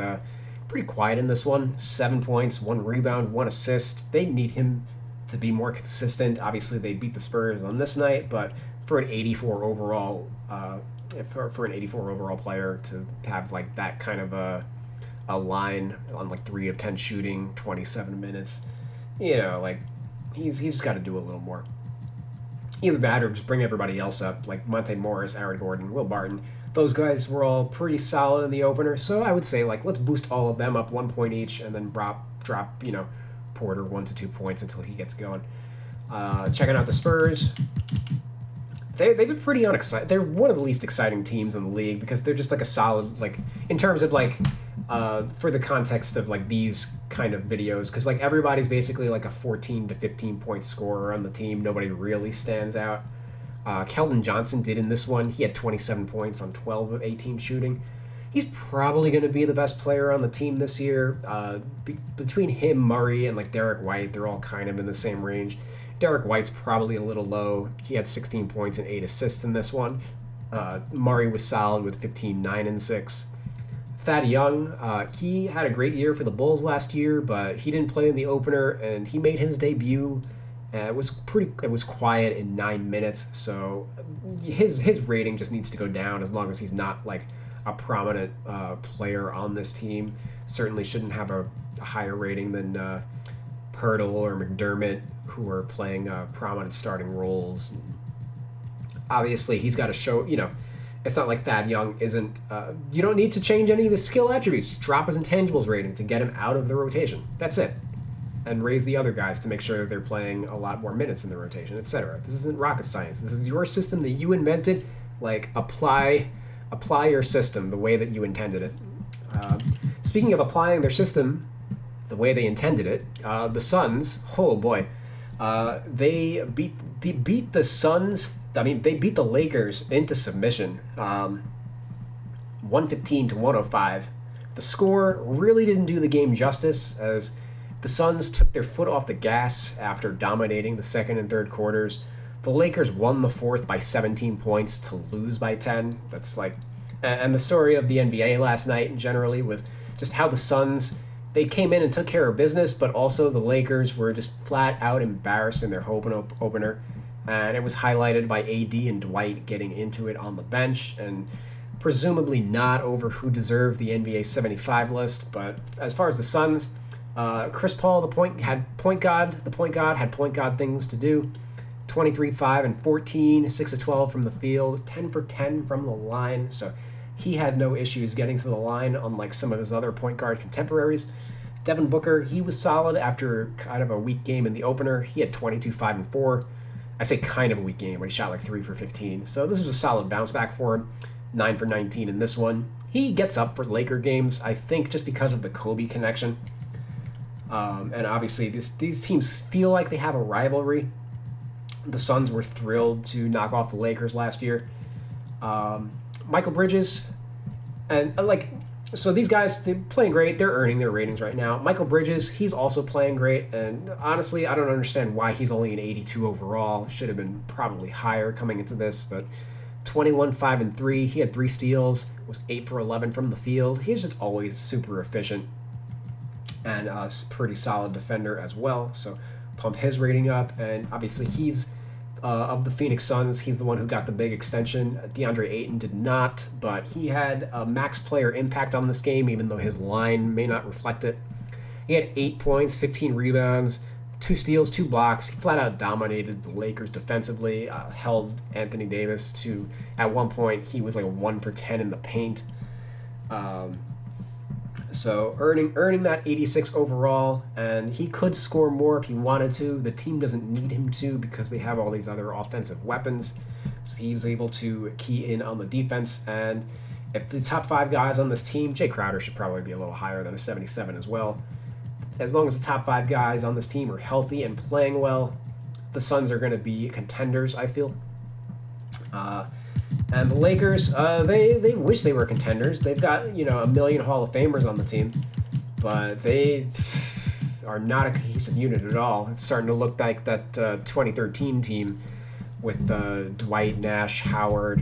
pretty quiet in this one. 7 points, 1 rebound, 1 assist. They need him to be more consistent. Obviously, they beat the Spurs on this night, but for an 84 overall, for an 84 overall player to have that kind of a line on 3 of 10 shooting, 27 minutes, he's just got to do a little more. Either that or just bring everybody else up, Monte Morris, Aaron Gordon, Will Barton. Those guys were all pretty solid in the opener, so I would say let's boost all of them up 1 point each, and then drop Porter 1 to 2 points until he gets going. Checking out the Spurs. They've been pretty unexciting. They're one of the least exciting teams in the league because they're just like a solid, like, in terms of like, for the context of like these kind of videos, because like everybody's basically like a 14 to 15 point scorer on the team. Nobody really stands out. Kelton Johnson did in this one. He had 27 points on 12 of 18 shooting. He's probably going to be the best player on the team this year. Between him, Murray, and like Derek White, they're all kind of in the same range. Derek White's probably a little low. He had 16 points and 8 assists in this one. Murray was solid with 15, 9, and 6. Thad Young, he had a great year for the Bulls last year, but he didn't play in the opener, and he made his debut. It was quiet in 9 minutes, so his rating just needs to go down as long as he's not like a prominent player on this team. Certainly shouldn't have a higher rating than Pirtle or McDermott, who are playing prominent starting roles. Obviously, he's got to show, it's not like Thad Young isn't, you don't need to change any of his skill attributes. Drop his intangibles rating to get him out of the rotation. That's it. And raise the other guys to make sure that they're playing a lot more minutes in the rotation, etc. This isn't rocket science. This is your system that you invented. Like, apply your system the way that you intended it. Speaking of applying their system the way they intended it, the Suns, oh boy, they beat the Suns. I mean, they beat the Lakers into submission, 115 to 105. The score really didn't do the game justice, as the Suns took their foot off the gas after dominating the second and third quarters. The Lakers won the fourth by 17 points to lose by 10. That's like, and the story of the NBA last night generally was just how the Suns, they came in and took care of business, but also the Lakers were just flat out embarrassed in their home opener. And it was highlighted by AD and Dwight getting into it on the bench, and presumably not over who deserved the NBA 75 list. But as far as the Suns, Chris Paul, the point guard had point guard things to do. 23, 5, and 14, 6 of 12 from the field, 10 for 10 from the line. So he had no issues getting to the line, unlike some of his other point guard contemporaries. Devin Booker, he was solid after kind of a weak game in the opener. He had 22, 5, and 4. I say kind of a weak game, but he shot like 3 for 15. So this was a solid bounce back for him. 9 for 19 in this one. He gets up for Laker games, I think, just because of the Kobe connection. And obviously, these teams feel like they have a rivalry. The Suns were thrilled to knock off the Lakers last year. Michael Bridges, and so these guys, they're playing great. They're earning their ratings right now. Michael Bridges, he's also playing great. And honestly, I don't understand why he's only an 82 overall. Should have been probably higher coming into this. But 21, 5, and 3. He had 3 steals. Was 8 for 11 from the field. He's just always super efficient. And a pretty solid defender as well. So pump his rating up. And obviously he's, of the Phoenix Suns, he's the one who got the big extension. DeAndre Ayton did not, but he had a max player impact on this game, even though his line may not reflect it. He had 8 points, 15 rebounds, 2 steals, 2 blocks. He flat out dominated the Lakers defensively, held Anthony Davis to, at one point, he was like 1 for 10 in the paint. So earning that 86 overall, and he could score more if he wanted to. The team doesn't need him to because they have all these other offensive weapons. So he was able to key in on the defense. And if the top 5 guys on this team, Jay Crowder should probably be a little higher than a 77 as well. As long as the top 5 guys on this team are healthy and playing well, the Suns are going to be contenders, I feel. And the Lakers, they wish they were contenders. They've got, a million Hall of Famers on the team, but they are not a cohesive unit at all. It's starting to look like that 2013 team with Dwight Nash, Pau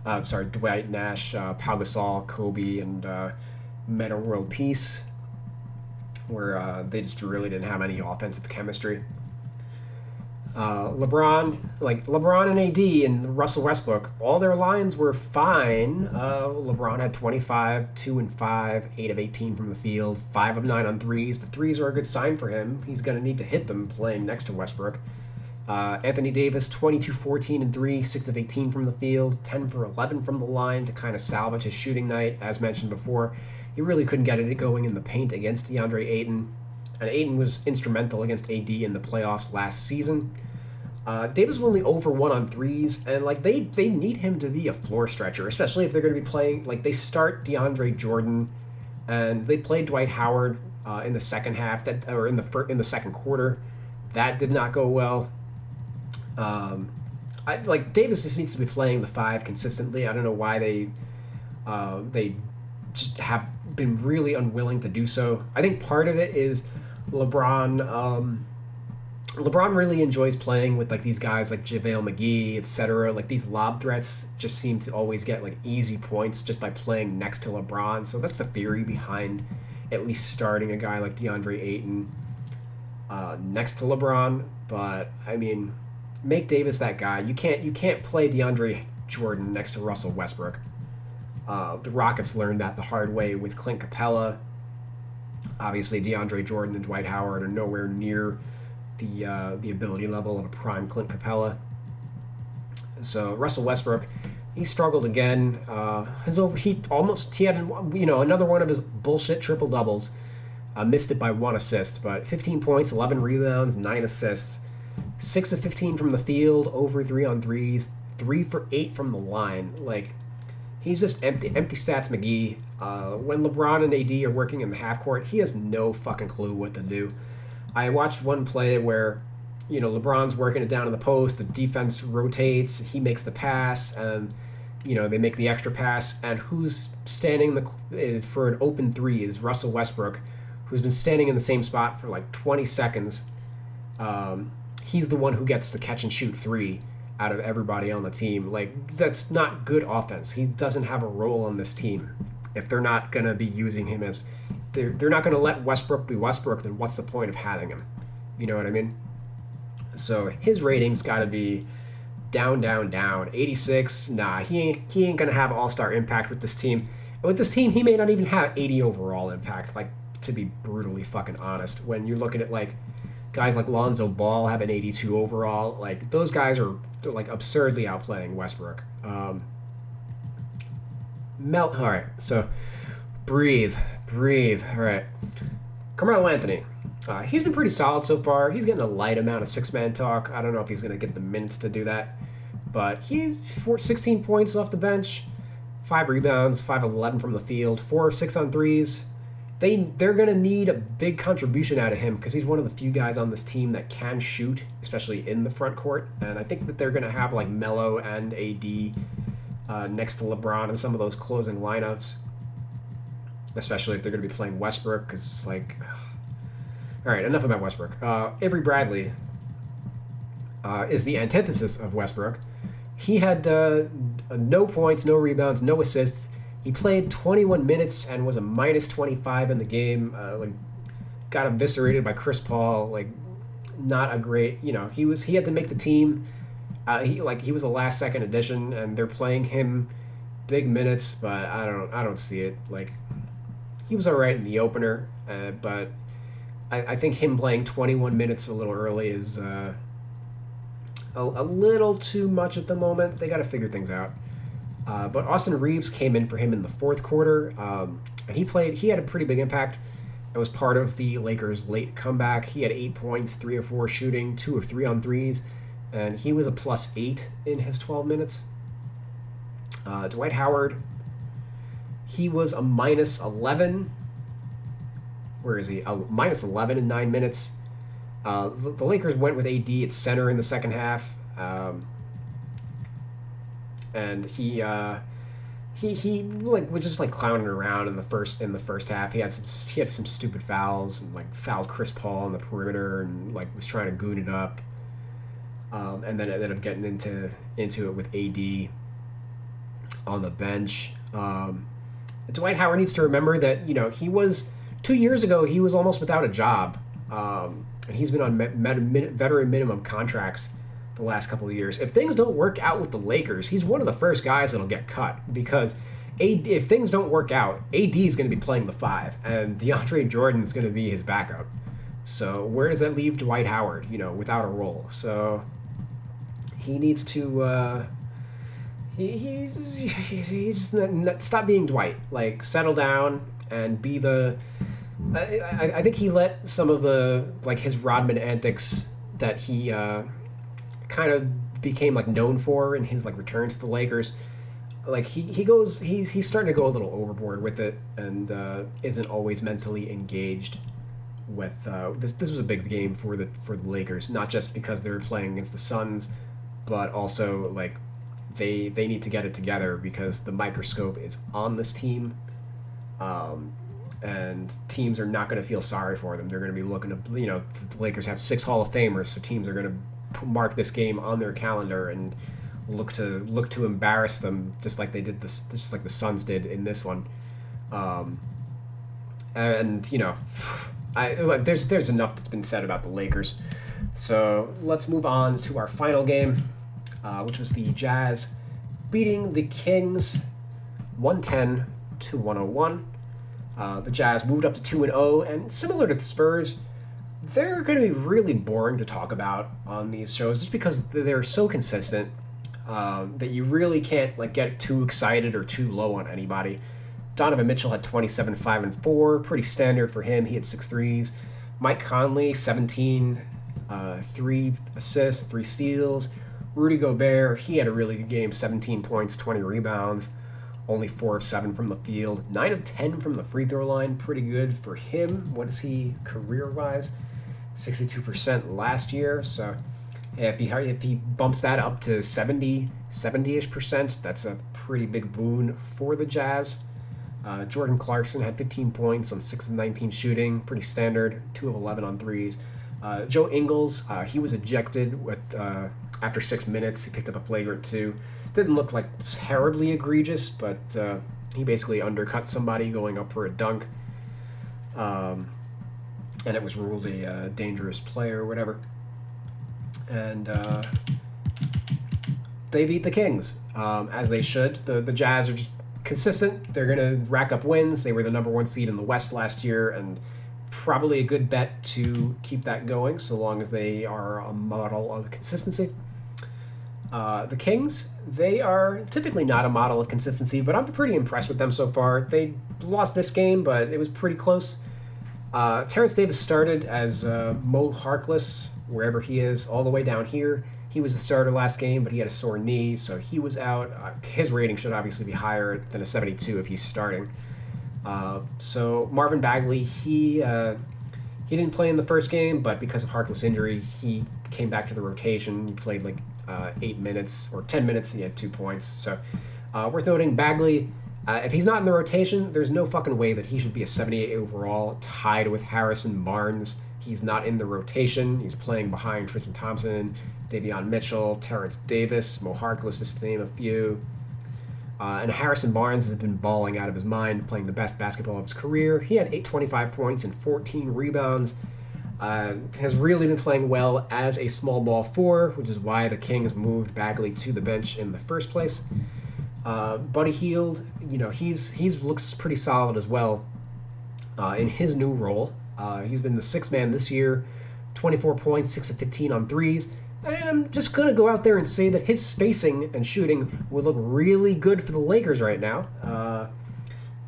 Gasol, Kobe, and Metta World Peace, where they just really didn't have any offensive chemistry. LeBron and AD and Russell Westbrook, all their lines were fine. LeBron had 25, 2 and 5, 8 of 18 from the field, 5 of 9 on threes. The threes are a good sign for him. He's going to need to hit them playing next to Westbrook. Anthony Davis, 22, 14 and 3, 6 of 18 from the field, 10 for 11 from the line to kind of salvage his shooting night. As mentioned before, he really couldn't get it going in the paint against DeAndre Ayton. And Ayton was instrumental against AD in the playoffs last season. Davis was only over 1 on threes, and like they need him to be a floor stretcher, especially if they're going to be playing. Like they start DeAndre Jordan, and they played Dwight Howard in the second half or in the second quarter. That did not go well. Like Davis just needs to be playing the 5 consistently. I don't know why they just have been really unwilling to do so. I think part of it is LeBron. LeBron really enjoys playing with like these guys like JaVale McGee, etc. Like these lob threats just seem to always get like easy points just by playing next to LeBron. So that's the theory behind at least starting a guy like DeAndre Ayton next to LeBron. But I mean, make Davis that guy. You can't play DeAndre Jordan next to Russell Westbrook. The Rockets learned that the hard way with Clint Capella. Obviously, DeAndre Jordan and Dwight Howard are nowhere near the ability level of a prime Clint Capella. So Russell Westbrook, he struggled again. He had another one of his bullshit triple doubles. Missed it by 1 assist, but 15 points, 11 rebounds, 9 assists, 6 of 15 from the field, over 3 on threes, 3 for 8 from the line. Like he's just empty stats McGee. When LeBron and AD are working in the half court, he has no fucking clue what to do. I watched one play where, LeBron's working it down in the post, the defense rotates, he makes the pass, and, they make the extra pass, and who's standing for an open 3 is Russell Westbrook, who's been standing in the same spot for like 20 seconds. He's the one who gets the catch and shoot 3 out of everybody on the team. Like, that's not good offense. He doesn't have a role on this team. If they're not going to be using him as... They're not going to let Westbrook be Westbrook, then what's the point of having him? You know what I mean? So his rating's got to be down. 86, nah, he ain't going to have all-star impact with this team. And with this team, he may not even have 80 overall impact, like, to be brutally fucking honest. When you're looking at, like, guys like Lonzo Ball have an 82 overall, like, those guys are, like, absurdly outplaying Westbrook. All right, so breathe. All right. Carmelo Anthony. He's been pretty solid so far. He's getting a light amount of six-man talk. I don't know if he's going to get the minutes to do that. But he 16 points off the bench, 5 rebounds, 5 of 11 from the field, 4 of 6 on threes. They're going to need a big contribution out of him because he's one of the few guys on this team that can shoot, especially in the front court. And I think that they're going to have like Melo and AD next to LeBron in some of those closing lineups. Especially if they're going to be playing Westbrook, because it's like... All right, enough about Westbrook. Avery Bradley is the antithesis of Westbrook. He had no points, no rebounds, no assists. He played 21 minutes and was a minus 25 in the game. Got eviscerated by Chris Paul. Like, not a great... he had to make the team. He was a last-second addition, and they're playing him big minutes, but I don't see it. Like... He was all right in the opener, but I think him playing 21 minutes a little early is a little too much at the moment. They got to figure things out. But Austin Reeves came in for him in the fourth quarter, and he had a pretty big impact. It was part of the Lakers' late comeback. He had 8 points, 3 of 4 shooting, 2 of 3 on threes, and he was a +8 in his 12 minutes. Dwight Howard... He was a -11. Where is he? A -11 in 9 minutes. The Lakers went with AD at center in the second half, and he was just like clowning around in the first half. He had some stupid fouls and like fouled Chris Paul on the perimeter and like was trying to goon it up, and then ended up getting into it with AD on the bench. Dwight Howard needs to remember that, he was 2 years ago, he was almost without a job. And he's been on veteran minimum contracts the last couple of years. If things don't work out with the Lakers, he's one of the first guys that'll get cut because if things don't work out, AD is going to be playing the 5 and DeAndre Jordan is going to be his backup. So where does that leave Dwight Howard, without a role? So he needs to... He's stop being Dwight. Like, settle down and be the... I think he let some of the, like, his Rodman antics that he kind of became like known for in his like return to the Lakers. Like he's starting to go a little overboard with it, and isn't always mentally engaged with this was a big game for the Lakers, not just because they're playing against the Suns, but also like they need to get it together because the microscope is on this team, and teams are not going to feel sorry for them. They're going to be looking to, the Lakers have 6 Hall of Famers, so teams are going to mark this game on their calendar and look to embarrass them, just like they did this, just like the Suns did in this one. And there's enough that's been said about the Lakers. So let's move on to our final game, which was the Jazz beating the Kings 110-101. The Jazz moved up to 2-0, and similar to the Spurs, they're going to be really boring to talk about on these shows just because they're so consistent that you really can't like get too excited or too low on anybody. Donovan Mitchell had 27, 5, and 4, pretty standard for him. He had 6 threes. Mike Conley, 17, 3 assists, 3 steals. Rudy Gobert, he had a really good game, 17 points, 20 rebounds, only 4 of 7 from the field, 9 of 10 from the free throw line, pretty good for him. What is he career-wise? 62% last year, so if he bumps that up to 70-ish%, that's a pretty big boon for the Jazz. Jordan Clarkson had 15 points on 6 of 19 shooting, pretty standard, 2 of 11 on threes. Joe Ingles, he was ejected with after 6 minutes. He picked up a flagrant 2. Didn't look like terribly egregious, but he basically undercut somebody going up for a dunk. And it was ruled a dangerous play or whatever. And they beat the Kings, as they should. The Jazz are just consistent. They're going to rack up wins. They were the number 1 seed in the West last year, and probably a good bet to keep that going so long as they are a model of consistency. The Kings, they are typically not a model of consistency, but I'm pretty impressed with them so far. They lost this game, but it was pretty close. Terence Davis started as Mo Harkless, wherever he is, all the way down here. He was the starter last game, but he had a sore knee, so he was out. His rating should obviously be higher than a 72 if he's starting. So Marvin Bagley, he didn't play in the first game, but because of Harkless' injury, he came back to the rotation. He played like 8 minutes or 10 minutes, and he had 2 points. So worth noting, Bagley, if he's not in the rotation, there's no fucking way that he should be a 78 overall, tied with Harris and Barnes. He's not in the rotation. He's playing behind Tristan Thompson, Davion Mitchell, Terence Davis, Mo Harkless, just to name a few. And Harrison Barnes has been balling out of his mind, playing the best basketball of his career. He had 25 points and 14 rebounds. Has really been playing well as a small ball 4, which is why the Kings moved Bagley to the bench in the first place. Buddy Hield, he's looks pretty solid as well in his new role. He's been the 6th man this year, 24 points, 6 of 15 on threes. And I'm just going to go out there and say that his spacing and shooting would look really good for the Lakers right now.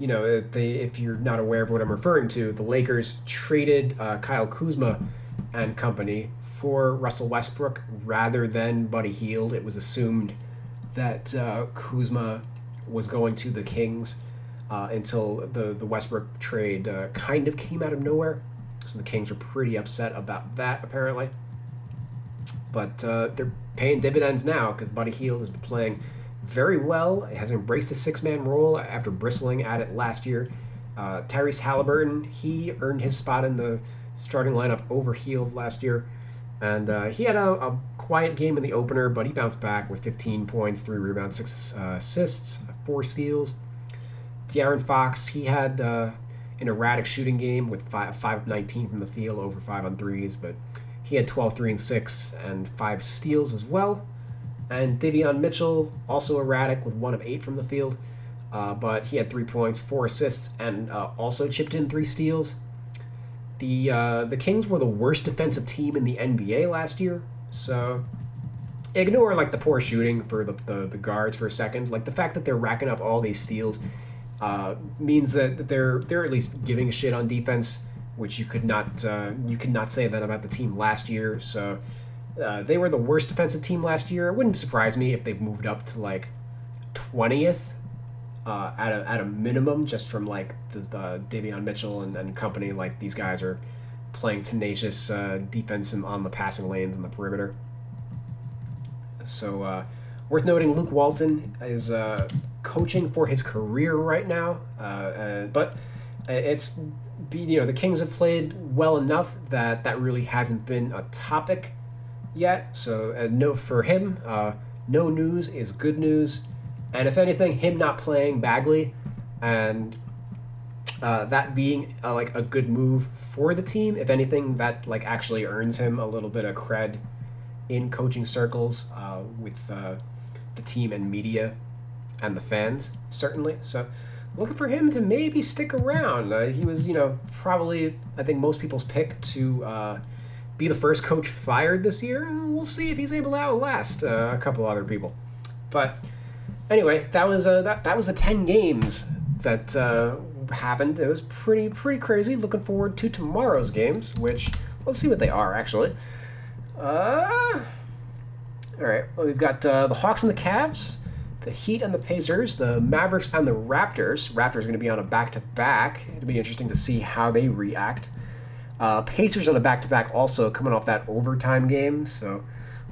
If you're not aware of what I'm referring to, the Lakers traded Kyle Kuzma and company for Russell Westbrook rather than Buddy Hield. It was assumed that Kuzma was going to the Kings until the Westbrook trade kind of came out of nowhere. So the Kings were pretty upset about that, apparently. But they're paying dividends now because Buddy Hield has been playing very well. He has embraced a 6-man role after bristling at it last year. Tyrus Halliburton, he earned his spot in the starting lineup over Hield last year. And he had a quiet game in the opener, but he bounced back with 15 points, 3 rebounds, 6 assists, 4 steals. De'Aaron Fox, he had an erratic shooting game with 5 of 19 from the field, over 5 on threes, but he had 12, 3, and 6, and 5 steals as well. And Davion Mitchell, also erratic with 1 of 8 from the field, but he had 3 points, 4 assists, and also chipped in 3 steals. The Kings were the worst defensive team in the NBA last year, so ignore like the poor shooting for the guards for a second. Like the fact that they're racking up all these steals means that they're at least giving a shit on defense, which you could not say that about the team last year. So They were the worst defensive team last year. It wouldn't surprise me if they've moved up to like 20th at a minimum, just from like the Davion Mitchell and company. Like these guys are playing tenacious defense on the passing lanes and the perimeter. So worth noting, Luke Walton is coaching for his career right now, but it's the Kings have played well enough that really hasn't been a topic yet. So no for him, no news is good news, and if anything, him not playing Bagley and that being like a good move for the team. If anything, that like actually earns him a little bit of cred in coaching circles with the team and media and the fans, certainly. So looking for him to maybe stick around. He was, probably, I think, most people's pick to be the first coach fired this year. We'll see if he's able to outlast a couple other people. But anyway, that was the 10 games that happened. It was pretty crazy. Looking forward to tomorrow's games, which let's see what they are actually. All right. Well, we've got the Hawks and the Cavs, the Heat and the Pacers, the Mavericks and the Raptors. Raptors are going to be on a back-to-back. It'll be interesting to see how they react. Pacers on a back-to-back also coming off that overtime game, so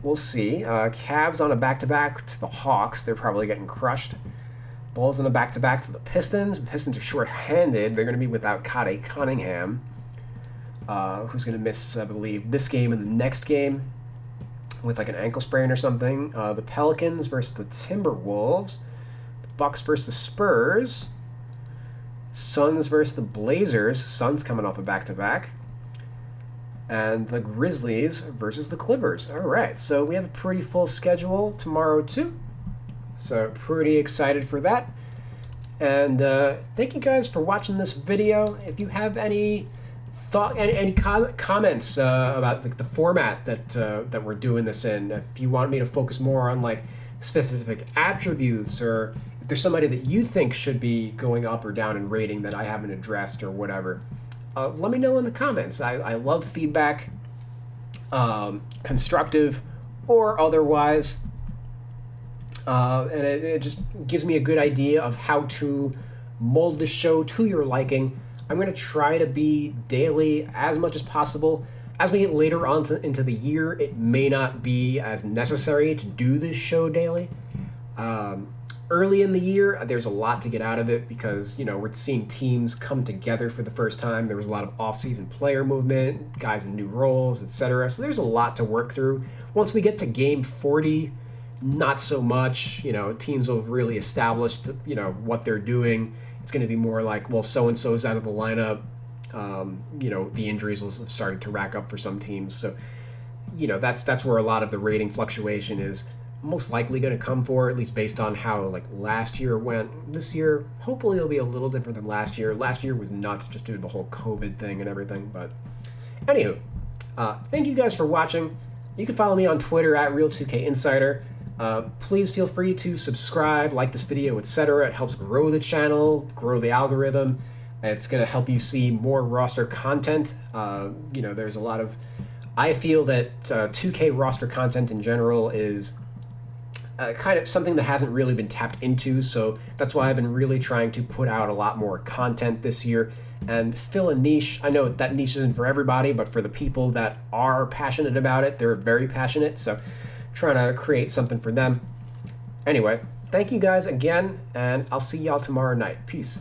we'll see. Cavs on a back-to-back to the Hawks. They're probably getting crushed. Bulls on a back-to-back to the Pistons. The Pistons are short-handed. They're going to be without Kade Cunningham, who's going to miss, I believe, this game and the next game with like an ankle sprain or something. The Pelicans versus the Timberwolves. The Bucks versus the Spurs. Suns versus the Blazers. Suns coming off a back-to-back. And the Grizzlies versus the Clippers. All right, so we have a pretty full schedule tomorrow too. So pretty excited for that. And thank you guys for watching this video. If you have any comments about the format that we're doing this in, if you want me to focus more on like specific attributes, or if there's somebody that you think should be going up or down in rating that I haven't addressed or whatever, let me know in the comments. I love feedback, constructive or otherwise, and it just gives me a good idea of how to mold the show to your liking. I'm going to try to be daily as much as possible. As we get later on into the year, it may not be as necessary to do this show daily. Early in the year, there's a lot to get out of it because, we're seeing teams come together for the first time. There was a lot of off-season player movement, guys in new roles, etc. So there's a lot to work through. Once we get to game 40, not so much. Teams will have really established, what they're doing. It's going to be more like, well, so-and-so is out of the lineup. The injuries will have started to rack up for some teams. So, that's where a lot of the rating fluctuation is most likely going to come for, at least based on how like last year went. This year, hopefully it'll be a little different than last year. Last year was nuts just due to the whole COVID thing and everything. But anywho, thank you guys for watching. You can follow me on Twitter at Real2KInsider. Please feel free to subscribe, like this video, etc. It helps grow the channel, grow the algorithm. It's going to help you see more roster content. There's a lot of... I feel that 2K roster content in general is kind of something that hasn't really been tapped into, so that's why I've been really trying to put out a lot more content this year and fill a niche. I know that niche isn't for everybody, but for the people that are passionate about it, they're very passionate, so trying to create something for them. Anyway, thank you guys again, and I'll see y'all tomorrow night. Peace.